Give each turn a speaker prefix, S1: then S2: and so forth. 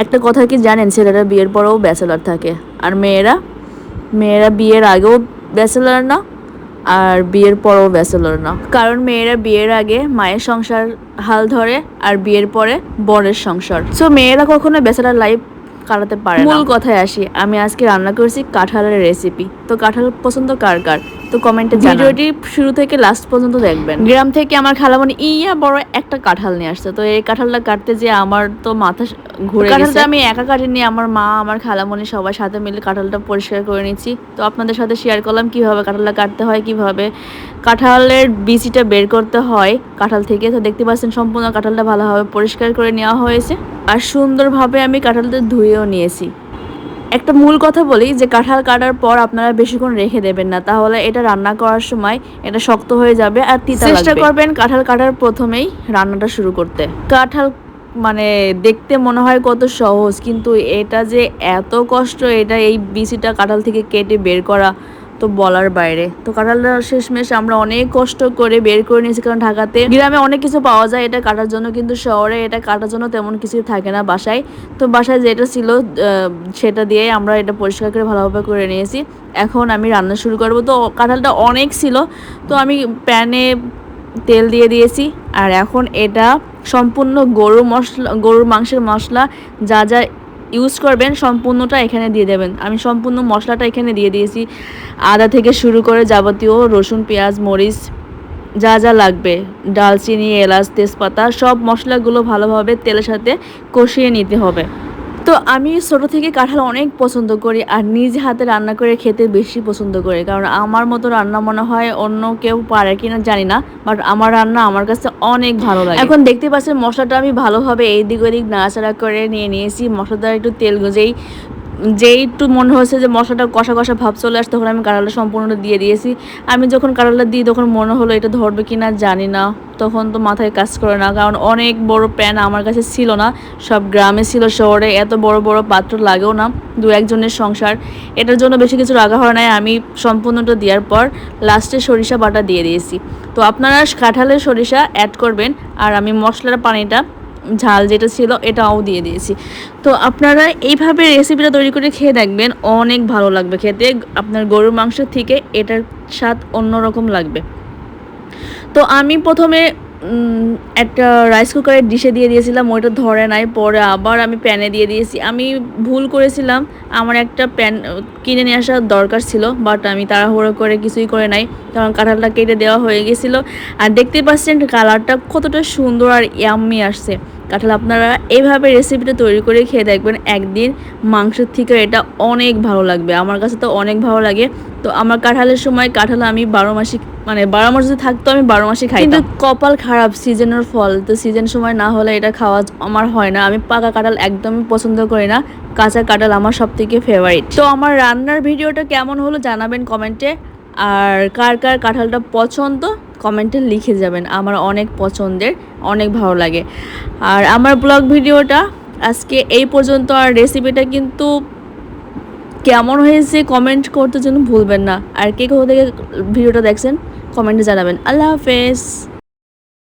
S1: একটা কথা কি জানেন, ছেলেরা বিয়ের পরেও ব্যাচেলার থাকে, আর মেয়েরা মেয়েরা বিয়ের আগেও ব্যাচেলার না, আর বিয়ের পরেও ব্যাচেলার না। কারণ মেয়েরা বিয়ের আগে মায়ের সংসার হাল ধরে, আর বিয়ের পরে বরের সংসার। সো মেয়েরা কখনো ব্যাচেলার লাইফ কাটাতে পারে না। মূল কথায় আসি, আমি আজকে রান্না করছি কাঁঠালের রেসিপি। তো কাঁঠাল পছন্দ কার কার, তো কমেন্টে ভিডিওটি শুরু থেকে লাস্ট পর্যন্ত দেখবেন। গ্রাম থেকে আমার খালামণি বড় একটা কাঁঠাল নিয়ে আসছে। তো এই কাঁঠালটা কাটতে যে আমার তো মাথা ঘুরে গেছে। কাঁঠালটা আমি একা কাটিনি, আমার মা, আমার খালামণি সবাই সাথে মিলে কাঁঠালটা পরিষ্কার করে নিচ্ছি। তো আপনাদের সাথে শেয়ার করলাম কিভাবে কাঁঠালটা কাটতে হয়, কিভাবে কাঁঠালের বিচিটা বের করতে হয় কাঁঠাল থেকে। তো দেখতে পাচ্ছেন সম্পূর্ণ কাঁঠালটা ভালোভাবে পরিষ্কার করে নেওয়া হয়েছে, আর সুন্দরভাবে আমি কাঁঠালটা ধুয়েও নিয়েছি। একটা মূল কথা বলি যে কাঁঠাল কাটার পর আপনারা বেশিক্ষণ রেখে দেবেন না, তাহলে এটা রান্না করার সময় এটা শক্ত হয়ে যাবে আর তিতা লাগবে। চেষ্টা করবেন কাঁঠাল কাটার প্রথমেই রান্নাটা শুরু করতে। কাঁঠাল মানে দেখতে মনে হয় কত সহজ, কিন্তু এটা যে এত কষ্ট, এটা এই বিচিটা কাঁঠাল থেকে কেটে বের করা তো বলার বাইরে। তো কাঁঠালটা শেষমেশ আমরা অনেক কষ্ট করে বের করে নিয়েছি, কারণ ঢাকাতে গ্রামে অনেক কিছু পাওয়া যায় এটা কাটার জন্য, কিন্তু শহরে এটা কাটার জন্য তেমন কিছু থাকে না বাসায়। তো বাসায় যেটা ছিল সেটা দিয়ে আমরা এটা পরিষ্কার করে ভালোভাবে করে নিয়েছি। এখন আমি রান্না শুরু করব। তো কাঁঠালটা অনেক ছিল, তো আমি প্যানে তেল দিয়ে দিয়েছি, আর এখন এটা সম্পূর্ণ গরুর মাংসের মশলা যা যা ইউজ করবেন সম্পূর্ণটা এখানে দিয়ে দেবেন। আমি সম্পূর্ণ মশলাটা এখানে দিয়ে দিয়েছি, আদা থেকে শুরু করে যাবতীয় রসুন, পেঁয়াজ, মরিচ যা যা লাগবে, ডালচিনি, এলাচ, তেজপাতা, সব মশলাগুলো ভালোভাবে তেলের সাথে কষিয়ে নিতে হবে। তো আমি ছোটো থেকে কাঁঠাল অনেক পছন্দ করি, আর নিজ হাতে রান্না করে খেতে বেশি পছন্দ করি, কারণ আমার মতো রান্না মনে হয় অন্য কেউ পারে কিনা জানি না, বাট আমার রান্না আমার কাছে অনেক ভালো লাগে। এখন দেখতে পাচ্ছেন মশলাটা আমি ভালোভাবে এইদিক ওদিক নাড়াচাড়া করে নিয়েছি। মশলাটা একটু তেল যেই একটু মনে হচ্ছে যে মশলাটা কষা কষা ভাব চলে আসে, তখন আমি কাঁঠালটা সম্পূর্ণটা দিয়ে দিয়েছি। আমি যখন কাঁঠালটা দিই তখন মনে হলো এটা ধরবে কিনা জানি না, তখন তো মাথায় কাজ করে না, কারণ অনেক বড় প্যান আমার কাছে ছিল না, সব গ্রামে ছিল, শহরে এত বড় বড় পাত্র লাগেও না, দু একজনের সংসার, এটার জন্য বেশি কিছু রাখা হয় নাই। আমি সম্পূর্ণটা দেওয়ার পর লাস্টে সরিষা বাটা দিয়ে দিয়েছি। তো আপনারা কাঁঠালের সরিষা অ্যাড করবেন, আর আমি মশলার পানিটা ঝাল যেটা ছিল এটাও দিয়ে দিয়েছি। তো আপনারা এইভাবে রেসিপিটা তৈরি করে খেয়ে দেখবেন, অনেক ভালো লাগবে খেতে। আপনার গরুর মাংসের থেকে এটার স্বাদ অন্যরকম লাগবে। তো আমি প্রথমে একটা রাইস কুকারের ডিশে দিয়ে দিয়েছিলাম, ওইটা ধরে নাই, পরে আবার আমি প্যানে দিয়ে দিয়েছি। আমি ভুল করেছিলাম, আমার একটা প্যান কিনে নিয়ে আসার দরকার ছিল, বাট আমি তাড়াহুড়ো করে কিছুই করে নাই, কারণ কাঁঠালটা কেটে দেওয়া হয়ে গেছিলো। আর দেখতে পাচ্ছেন কালারটা কতটা সুন্দর আর ইয়াম্মি আসছে। কাঁঠাল আপনারা এইভাবে রেসিপিটা তৈরি করে খেয়ে দেখবেন, একদিন মাংসের থেকে এটা অনেক ভালো লাগবে। আমার কাছে তো অনেক ভালো লাগে। তো আমার কাঁঠালের সময় কাঁঠাল আমি 12 মাসই, মানে 12 মাস যদি থাকতো আমি 12 মাসই খাই, কিন্তু কপাল খারাপ, সিজনের ফল তো সিজন সময় না হলে এটা খাওয়া আমার হয় না। আমি পাকা কাঁঠাল একদমই পছন্দ করি না, কাঁচা কাঁঠাল আমার সব থেকে ফেভারিট। তো আমার রান্নার ভিডিওটা কেমন হলো জানাবেন কমেন্টে, আর কার কার কাঁঠালটা পছন্দ কমেন্টে লিখে যাবেন। আমার অনেক পছন্দের, অনেক ভালো লাগে। আর আমার ব্লগ ভিডিওটা আজকে এই পর্যন্ত, আর রেসিপিটা কিন্তু কেমন হয়েছে কমেন্ট করতে জন্য ভুলবেন না। আর কে কোথা থেকে ভিডিওটা দেখছেন কমেন্টে জানাবেন। আল্লাহ হাফেজ।